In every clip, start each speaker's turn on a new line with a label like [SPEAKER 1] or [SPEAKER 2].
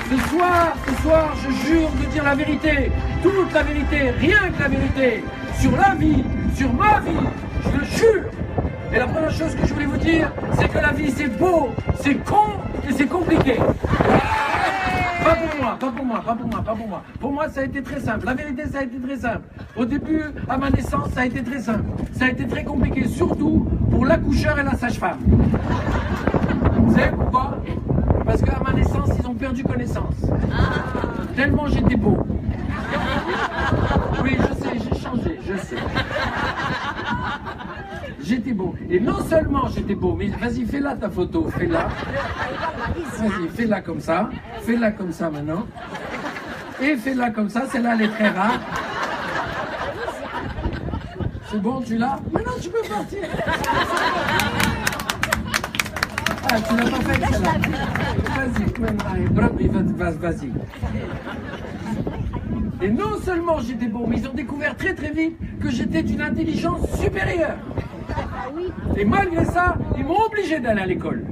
[SPEAKER 1] ce soir, je jure de dire la vérité, toute la vérité, rien que la vérité, sur la vie, sur ma vie, je le jure. Et la première chose que je voulais vous dire, c'est que la vie c'est beau, c'est con et c'est compliqué. Pas pour moi. Pour moi, ça a été très simple. La vérité, ça a été très simple. Au début, à ma naissance, ça a été très simple. Ça a été très compliqué, surtout pour l'accoucheur et la sage-femme. Vous savez pourquoi? Parce qu'à ma naissance, ils ont perdu connaissance. Tellement j'étais beau. Oui, je sais, j'ai changé, je sais. J'étais beau. Et non seulement j'étais beau, mais vas-y, fais-la ta photo, fais-la. Vas-y, fais-la comme ça. Fais-la comme ça maintenant. Et fais-la comme ça, celle-là elle est très rare. C'est bon, tu l'as? Maintenant tu peux partir. Ah, tu l'as pas faite celle-là. Vas-y, vas-y. Et non seulement j'étais beau, mais ils ont découvert très très vite que j'étais d'une intelligence supérieure. Et malgré ça, ils m'ont obligé d'aller à l'école.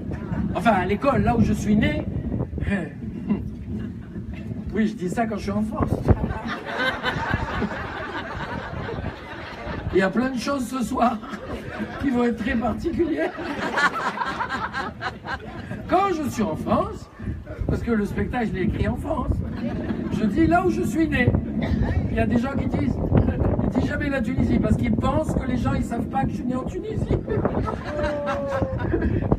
[SPEAKER 1] Enfin, à l'école, là où je suis né. Oui, je dis ça quand je suis en France. Il y a plein de choses ce soir qui vont être très particulières. Quand je suis en France, parce que le spectacle, je l'ai écrit en France, je dis là où je suis né. Il y a des gens qui disent, ils disent jamais la Tunisie, parce qu'ils pensent que les gens, ils savent pas que je suis né en Tunisie.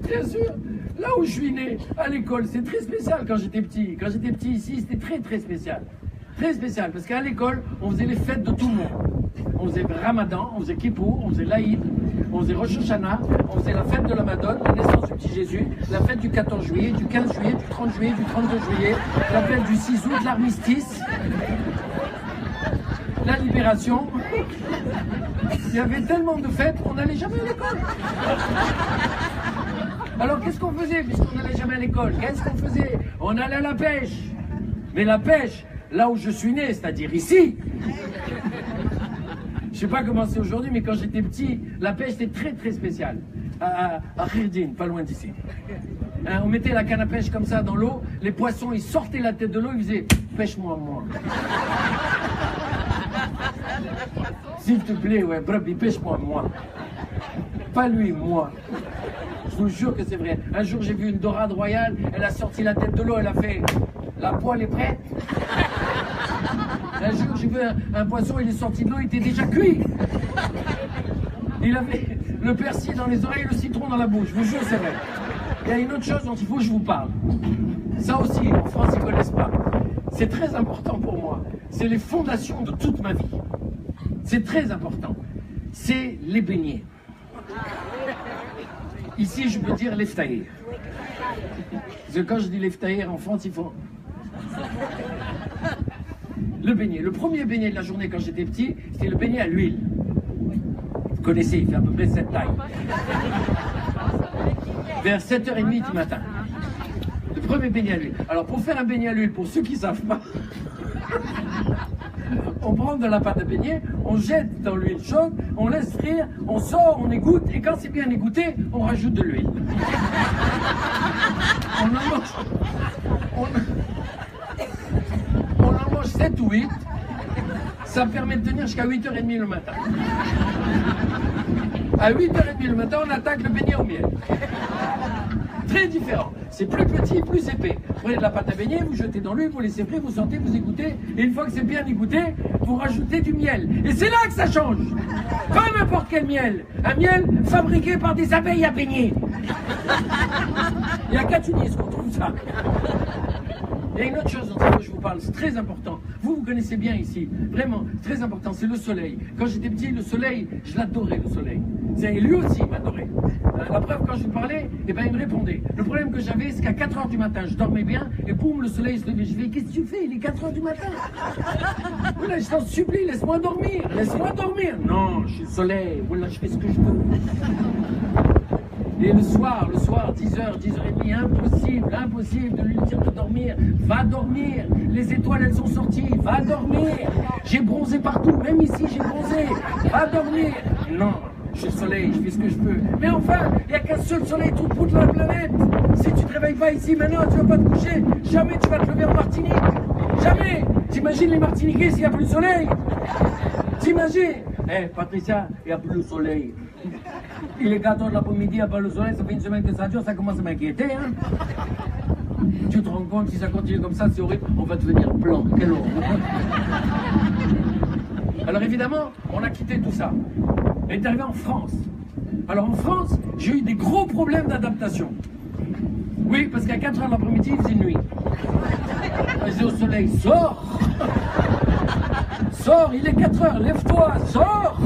[SPEAKER 1] Bien sûr, là où je suis né, à l'école, c'est très spécial quand j'étais petit. Quand j'étais petit ici, c'était très très spécial. Très spécial, parce qu'à l'école, on faisait les fêtes de tout le monde. On faisait Ramadan, on faisait Kippour, on faisait l'Aïd, on faisait Rosh Hashanah, on faisait la fête de la Madone, la naissance du petit Jésus, la fête du 14 juillet, du 15 juillet, du 30 juillet, du 32 juillet, la fête du 6 août, l'armistice, la libération. Il y avait tellement de fêtes qu'on n'allait jamais à l'école. Alors qu'est-ce qu'on faisait puisqu'on n'allait jamais à l'école? Qu'est-ce qu'on faisait? On allait à la pêche. Mais la pêche, là où je suis né, c'est-à-dire ici. Je sais pas comment c'est aujourd'hui, mais quand j'étais petit, la pêche était très très spéciale. À Khirdine, pas loin d'ici. On mettait la canne à pêche comme ça dans l'eau, les poissons ils sortaient la tête de l'eau, ils faisaient pêche-moi moi. S'il te plaît, ouais, Brabi, pêche-moi moi. Pas lui, moi. Je vous jure que c'est vrai. Un jour j'ai vu une dorade royale, elle a sorti la tête de l'eau, elle a fait la poêle est prête. Un jour, j'ai vu un poisson, il est sorti de l'eau, il était déjà cuit. Il avait le persil dans les oreilles, le citron dans la bouche. Je vous jure, c'est vrai. Il y a une autre chose dont il faut que je vous parle. Ça aussi, en France, ils ne connaissent pas. C'est très important pour moi. C'est les fondations de toute ma vie. C'est très important. C'est les beignets. Ici, je peux dire l'eftaïr. Parce que quand je dis l'eftaïr, en France, il faut... Le beignet. Le premier beignet de la journée quand j'étais petit, c'était le beignet à l'huile. Vous connaissez, il fait à peu près cette taille. Vers 7h30 du matin. Le premier beignet à l'huile. Alors pour faire un beignet à l'huile, pour ceux qui ne savent pas, on prend de la pâte à beignet, on jette dans l'huile chaude, on laisse frire, on sort, on égoutte, et quand c'est bien égoutté, on rajoute de l'huile. On en mange. On en mange 7 ou 8, ça permet de tenir jusqu'à 8h30 le matin. À 8h30 le matin, on attaque le beignet au miel. Très différent. C'est plus petit, plus épais. Vous prenez de la pâte à beignet, vous jetez dans l'huile, vous laissez frire, vous sentez, vous égouttez, et une fois que c'est bien égoutté, vous rajoutez du miel. Et c'est là que ça change. Pas n'importe quel miel. Un miel fabriqué par des abeilles à beignet. Il n'y a qu'à Tunis qu'on trouve ça. Il y a une autre chose dont je vous parle, c'est très important. Vous connaissez bien ici, vraiment, c'est très important, c'est le soleil. Quand j'étais petit, le soleil, je l'adorais, le soleil. Et lui aussi, il m'adorait. La preuve, quand je lui parlais, eh ben, il me répondait. Le problème que j'avais, c'est qu'à 4h du matin, je dormais bien, et boum, le soleil se levait. Je dis, qu'est-ce que tu fais? Il est 4h du matin. Voilà, je t'en supplie, laisse-moi dormir, laisse-moi dormir. Non, je suis le soleil, voilà, je fais ce que je veux. Et le soir, 10h, 10h30, impossible de lui dire de dormir. Va dormir. Les étoiles, elles sont sorties. Va dormir. J'ai bronzé partout, même ici, j'ai bronzé. Va dormir. Non, Je suis le soleil, je fais ce que je peux. Mais enfin, il n'y a qu'un seul soleil tout le bout de la planète. Si tu te réveilles pas ici maintenant, tu vas pas te coucher. Jamais tu vas te lever en Martinique. Jamais. T'imagines les Martiniquais s'il n'y a plus de soleil? T'imagines? Eh, Patricia, il n'y a plus de soleil. Il est 14 de l'après-midi, il n'y a pas le soleil, ça fait une semaine que ça dure, ça commence à m'inquiéter, hein. Tu te rends compte, si ça continue comme ça, c'est horrible, on va devenir blanc. Quelle horreur. Alors évidemment, on a quitté tout ça. On est arrivé en France. Alors en France, j'ai eu des gros problèmes d'adaptation. Oui, parce qu'à 4h de l'après-midi, il faisait nuit. Je disais au soleil, sors! Sors, il est 4h, lève-toi, sors!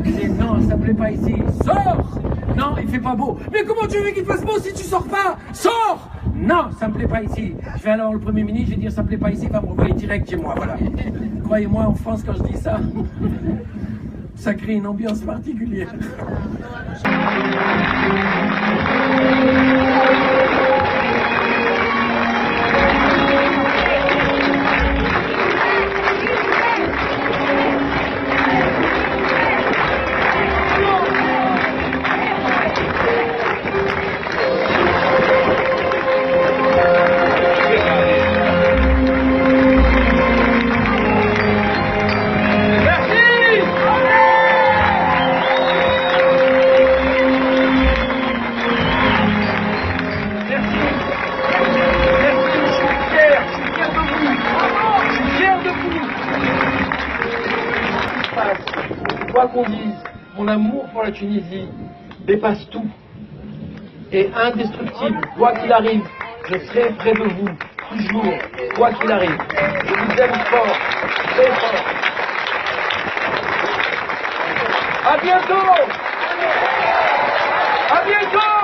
[SPEAKER 1] Il dit non, ça me plaît pas ici, sors! Non, il fait pas beau. Mais comment tu veux qu'il fasse beau si tu sors pas? Sors! Non, ça me plaît pas ici. Je vais alors le Premier ministre, je vais dire ça me plaît pas ici, il va me renvoyer direct chez moi, voilà. Croyez-moi, en France, quand je dis ça, ça crée une ambiance particulière. Quoi qu'on dise, mon amour pour la Tunisie dépasse tout. Et indestructible, quoi qu'il arrive, je serai près de vous, toujours, quoi qu'il arrive. Je vous aime fort, très fort. À bientôt! À bientôt!